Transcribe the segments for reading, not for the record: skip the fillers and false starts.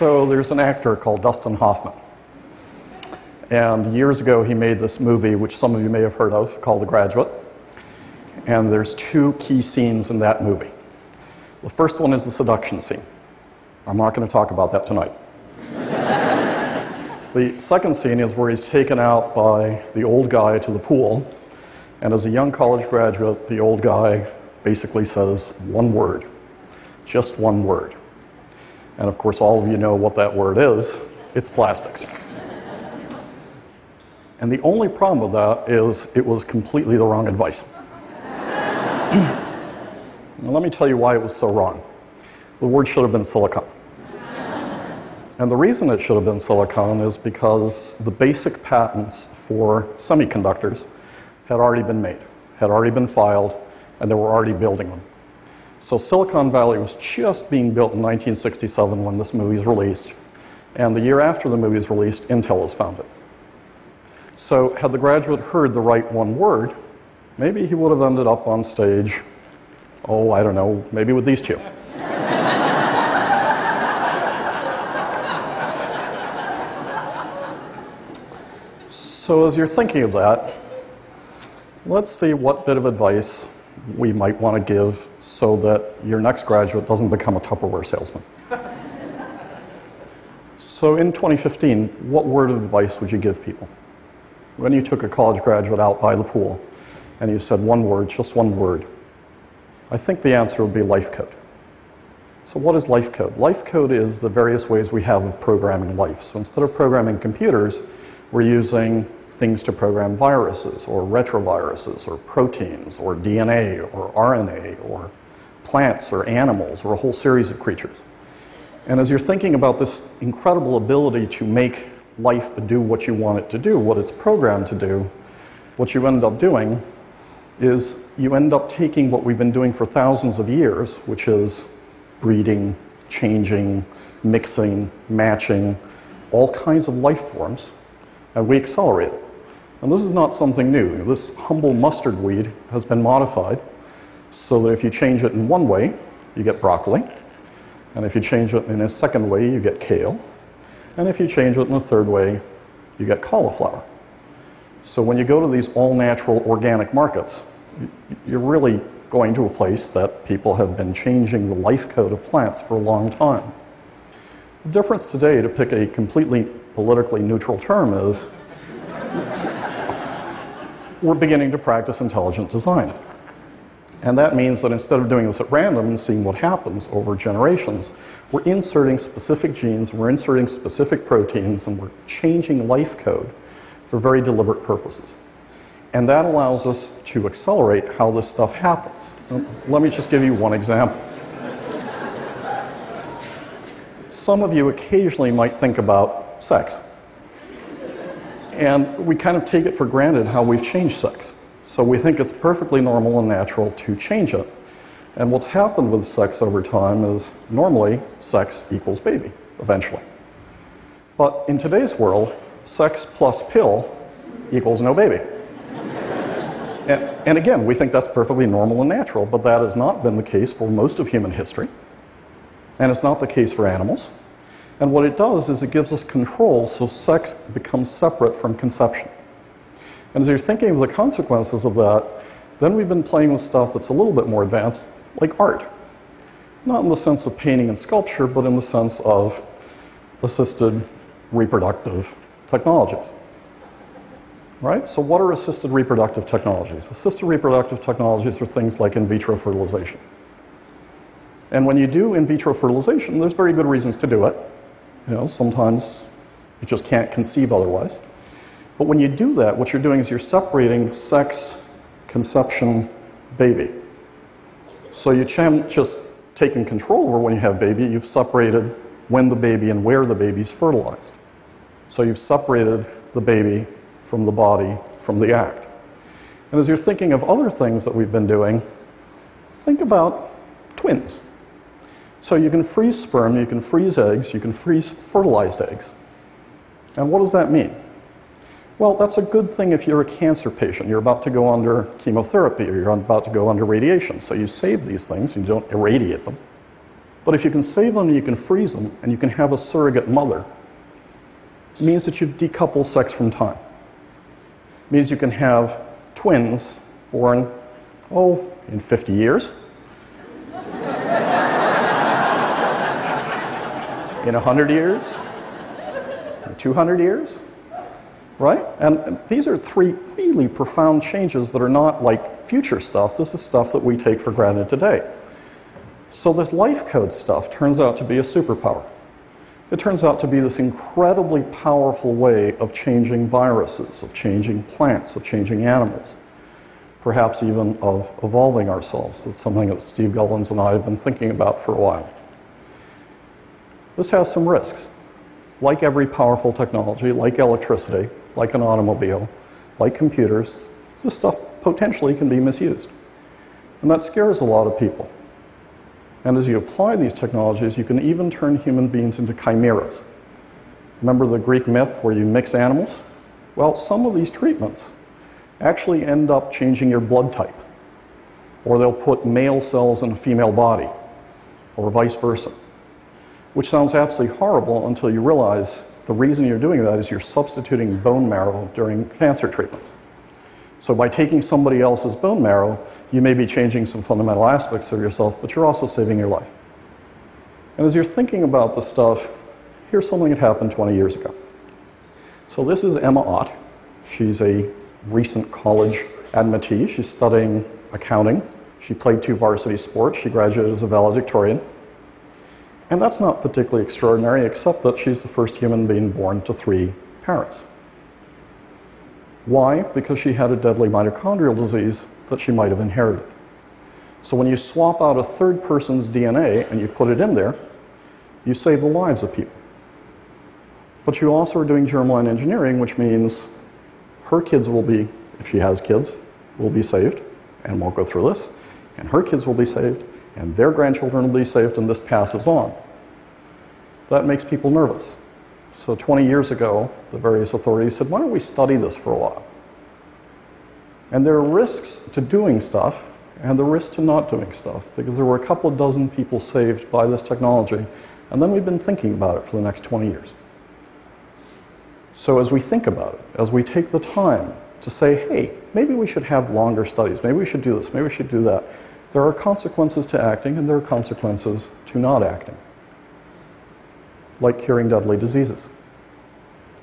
So there's an actor called Dustin Hoffman. And years ago, he made this movie, which some of you may have heard of, called The Graduate. And there's two key scenes in that movie. The first one is the seduction scene. I'm not going to talk about that tonight. The second scene is where he's taken out by the old guy to the pool. And as a young college graduate, the old guy basically says one word. Just one word. And of course, all of you know what that word is. It's plastics. And the only problem with that is it was completely the wrong advice. Now, let me tell you why it was so wrong. The word should have been silicon. And the reason it should have been silicon is because the basic patents for semiconductors had already been made, had already been filed, and they were already building them. So Silicon Valley was just being built in 1967 when this movie is released. And the year after the movie is released, Intel is founded. So had the graduate heard the right one word, maybe he would have ended up on stage, oh, I don't know, maybe with these two. So as you're thinking of that, let's see what bit of advice we might want to give so that your next graduate doesn't become a Tupperware salesman. So in 2015, what word of advice would you give people? When you took a college graduate out by the pool and you said one word, just one word, I think the answer would be life code. So what is life code? Life code is the various ways we have of programming life. So instead of programming computers, we're using things to program viruses or retroviruses or proteins or DNA or RNA or plants or animals or a whole series of creatures. And as you're thinking about this incredible ability to make life do what you want it to do, what it's programmed to do, what you end up doing is you end up taking what we've been doing for thousands of years, which is breeding, changing, mixing, matching, all kinds of life forms, and we accelerate it. And this is not something new. This humble mustard weed has been modified so that if you change it in one way, you get broccoli. And if you change it in a second way, you get kale. And if you change it in a third way, you get cauliflower. So when you go to these all-natural organic markets, you're really going to a place that people have been changing the life code of plants for a long time. The difference today, to pick a completely politically neutral term, is we're beginning to practice intelligent design. And that means that instead of doing this at random and seeing what happens over generations, we're inserting specific genes, we're inserting specific proteins, and we're changing life code for very deliberate purposes. And that allows us to accelerate how this stuff happens. Let me just give you one example. Some of you occasionally might think about sex. And we kind of take it for granted how we've changed sex. So we think it's perfectly normal and natural to change it. And what's happened with sex over time is normally sex equals baby, eventually. But in today's world, sex plus pill equals no baby. And again, we think that's perfectly normal and natural, but that has not been the case for most of human history. And it's not the case for animals. And what it does is it gives us control so sex becomes separate from conception. And as you're thinking of the consequences of that, then we've been playing with stuff that's a little bit more advanced, like art. Not in the sense of painting and sculpture, but in the sense of assisted reproductive technologies. Right? So what are assisted reproductive technologies? Assisted reproductive technologies are things like in vitro fertilization. And when you do in vitro fertilization, there's very good reasons to do it. You know, sometimes you just can't conceive otherwise. But when you do that, what you're doing is you're separating sex, conception, baby. So you haven't just taken control over when you have baby, you've separated when the baby and where the baby's fertilized. So you've separated the baby from the body, from the act. And as you're thinking of other things that we've been doing, think about twins. So you can freeze sperm, you can freeze eggs, you can freeze fertilized eggs. And what does that mean? Well, that's a good thing if you're a cancer patient. You're about to go under chemotherapy or you're about to go under radiation. So you save these things, you don't irradiate them. But if you can save them and you can freeze them and you can have a surrogate mother, it means that you decouple sex from time. It means you can have twins born, in 50 years, in 100 years, in 200 years, right? And these are three really profound changes that are not like future stuff. This is stuff that we take for granted today. So this life code stuff turns out to be a superpower. It turns out to be this incredibly powerful way of changing viruses, of changing plants, of changing animals, perhaps even of evolving ourselves. That's something that Steve Gullins and I have been thinking about for a while. This has some risks. Like every powerful technology, like electricity, like an automobile, like computers, this stuff potentially can be misused. And that scares a lot of people. And as you apply these technologies, you can even turn human beings into chimeras. Remember the Greek myth where you mix animals? Well, some of these treatments actually end up changing your blood type. Or they'll put male cells in a female body, or vice versa. Which sounds absolutely horrible until you realize the reason you're doing that is you're substituting bone marrow during cancer treatments. So by taking somebody else's bone marrow, you may be changing some fundamental aspects of yourself, but you're also saving your life. And as you're thinking about this stuff, here's something that happened 20 years ago. So this is Emma Ott. She's a recent college admittee. She's studying accounting. She played 2 varsity sports. She graduated as a valedictorian. And that's not particularly extraordinary, except that she's the first human being born to 3 parents. Why? Because she had a deadly mitochondrial disease that she might have inherited. So when you swap out a third person's DNA and you put it in there, you save the lives of people. But you also are doing germline engineering, which means her kids will be, if she has kids, will be saved, and won't go through this, and her kids will be saved, and their grandchildren will be saved, and this passes on. That makes people nervous. So 20 years ago, the various authorities said, why don't we study this for a while? And there are risks to doing stuff, and the risks to not doing stuff, because there were a couple of dozen people saved by this technology, and then we've been thinking about it for the next 20 years. So as we think about it, as we take the time to say, hey, maybe we should have longer studies, maybe we should do this, maybe we should do that, there are consequences to acting, and there are consequences to not acting. Like curing deadly diseases,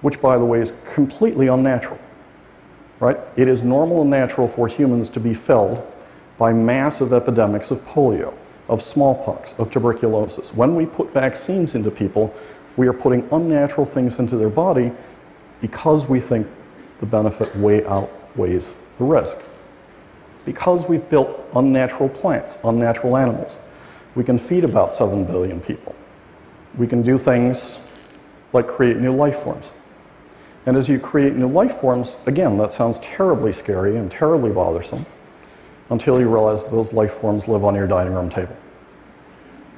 which, by the way, is completely unnatural, right? It is normal and natural for humans to be felled by massive epidemics of polio, of smallpox, of tuberculosis. When we put vaccines into people, we are putting unnatural things into their body because we think the benefit way outweighs the risk. Because we've built unnatural plants, unnatural animals, we can feed about 7 billion people. We can do things like create new life forms. And as you create new life forms, again, that sounds terribly scary and terribly bothersome until you realize that those life forms live on your dining room table.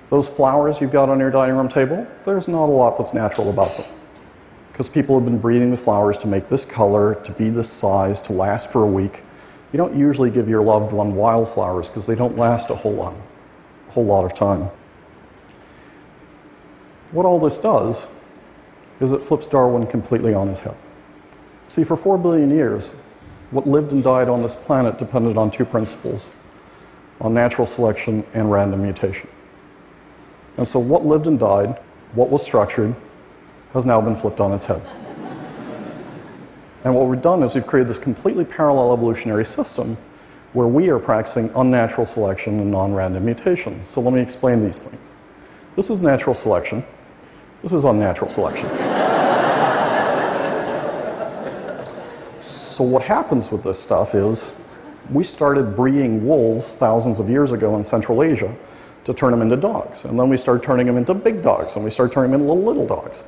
Those flowers you've got on your dining room table, there's not a lot that's natural about them. Because people have been breeding the flowers to make this color, to be this size, to last for a week. You don't usually give your loved one wildflowers because they don't last a whole lot of time. What all this does is it flips Darwin completely on his head. See, for 4 billion years, what lived and died on this planet depended on 2 principles, on natural selection and random mutation. And so what lived and died, what was structured, has now been flipped on its head. And what we've done is we've created this completely parallel evolutionary system where we are practicing unnatural selection and non-random mutation. So let me explain these things. This is natural selection. This is unnatural selection. So what happens with this stuff is we started breeding wolves thousands of years ago in Central Asia to turn them into dogs. And then we started turning them into big dogs, and we started turning them into little dogs.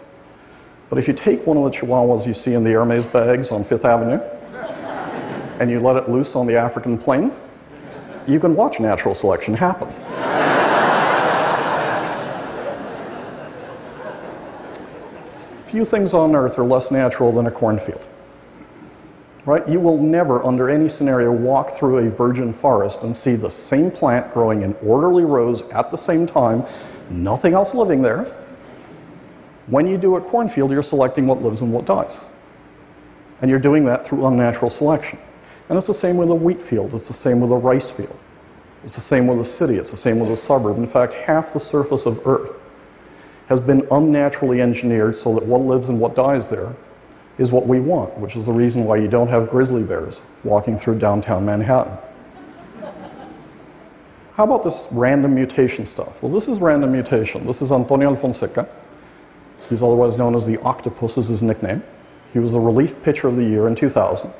But if you take one of the chihuahuas you see in the Hermes bags on Fifth Avenue and you let it loose on the African plain, you can watch natural selection happen. Few things on earth are less natural than a cornfield. Right? You will never, under any scenario, walk through a virgin forest and see the same plant growing in orderly rows at the same time, nothing else living there. When you do a cornfield, you're selecting what lives and what dies. And you're doing that through unnatural selection. And it's the same with a wheat field. It's the same with a rice field. It's the same with a city. It's the same with a suburb. In fact, half the surface of Earth has been unnaturally engineered so that what lives and what dies there is what we want, which is the reason why you don't have grizzly bears walking through downtown Manhattan. How about this random mutation stuff? Well, this is random mutation. This is Antonio Alfonseca. He's otherwise known as the Octopus, is his nickname. He was the relief pitcher of the year in 2000.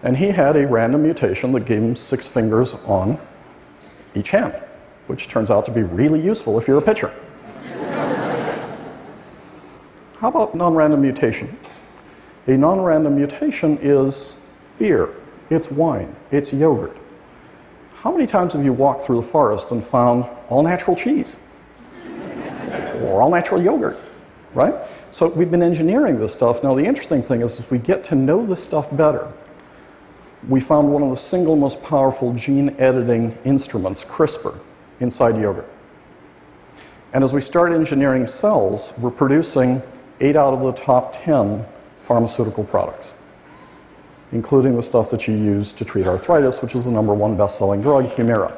And he had a random mutation that gave him 6 fingers on each hand, which turns out to be really useful if you're a pitcher. How about non-random mutation? A non-random mutation is beer, it's wine, it's yogurt. How many times have you walked through the forest and found all-natural cheese? Or all-natural yogurt, right? So we've been engineering this stuff. Now the interesting thing is, as we get to know this stuff better, we found one of the single most powerful gene editing instruments, CRISPR, inside yogurt. And as we start engineering cells, we're producing 8 out of the top 10 pharmaceutical products, including the stuff that you use to treat arthritis, which is the #1 best-selling drug, Humira.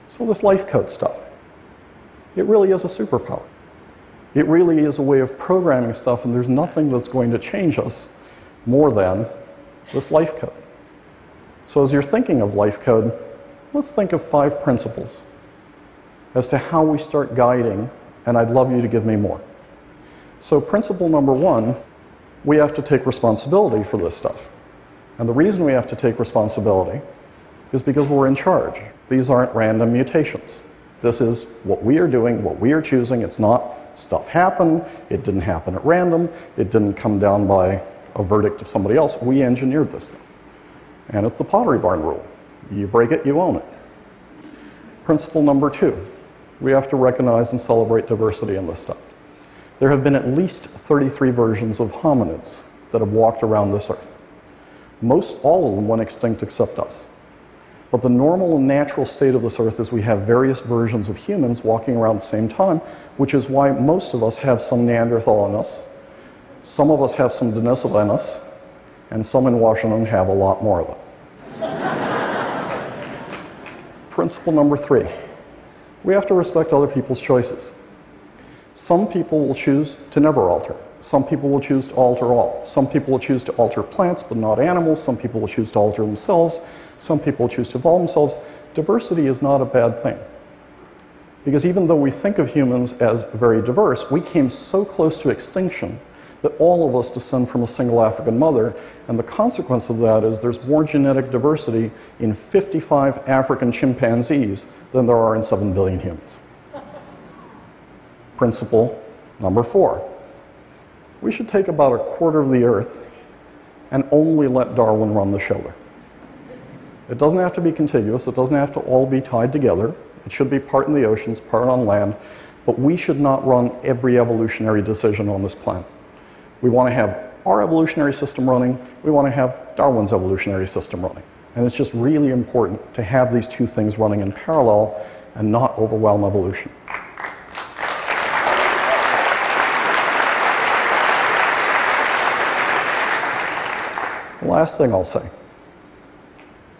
So this life code stuff, it really is a superpower. It really is a way of programming stuff, and there's nothing that's going to change us more than this life code. So as you're thinking of life code, let's think of 5 principles as to how we start guiding, and I'd love you to give me more. So principle #1, we have to take responsibility for this stuff. And the reason we have to take responsibility is because we're in charge. These aren't random mutations. This is what we are doing, what we are choosing. It's not stuff happened, it didn't happen at random, it didn't come down by a verdict of somebody else. We engineered this stuff. And it's the Pottery Barn rule. You break it, you own it. Principle #2, we have to recognize and celebrate diversity in this stuff. There have been at least 33 versions of hominids that have walked around this earth. Most all of them went extinct except us. But the normal and natural state of this earth is we have various versions of humans walking around at the same time, which is why most of us have some Neanderthal in us, some of us have some Denisova in us, and some in Washington have a lot more of it. Principle #3, we have to respect other people's choices. Some people will choose to never alter. Some people will choose to alter all. Some people will choose to alter plants but not animals. Some people will choose to alter themselves. Some people will choose to evolve themselves. Diversity is not a bad thing. Because even though we think of humans as very diverse, we came so close to extinction that all of us descend from a single African mother, and the consequence of that is there's more genetic diversity in 55 African chimpanzees than there are in 7 billion humans. Principle #4. We should take about 1/4 of the earth and only let Darwin run the show there. It doesn't have to be contiguous, it doesn't have to all be tied together. It should be part in the oceans, part on land, but we should not run every evolutionary decision on this planet. We want to have our evolutionary system running, we want to have Darwin's evolutionary system running. And it's just really important to have these 2 things running in parallel and not overwhelm evolution. The last thing I'll say,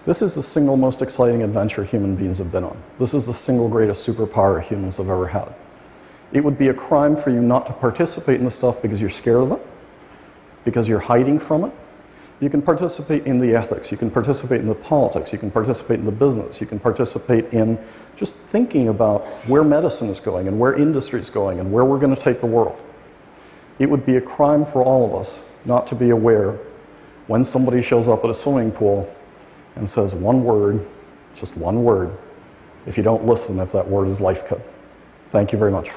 this is the single most exciting adventure human beings have been on. This is the single greatest superpower humans have ever had. It would be a crime for you not to participate in this stuff because you're scared of it, because you're hiding from it. You can participate in the ethics, you can participate in the politics, you can participate in the business, you can participate in just thinking about where medicine is going and where industry is going and where we're going to take the world. It would be a crime for all of us not to be aware when somebody shows up at a swimming pool and says one word, just one word, if you don't listen, if that word is life code. Thank you very much.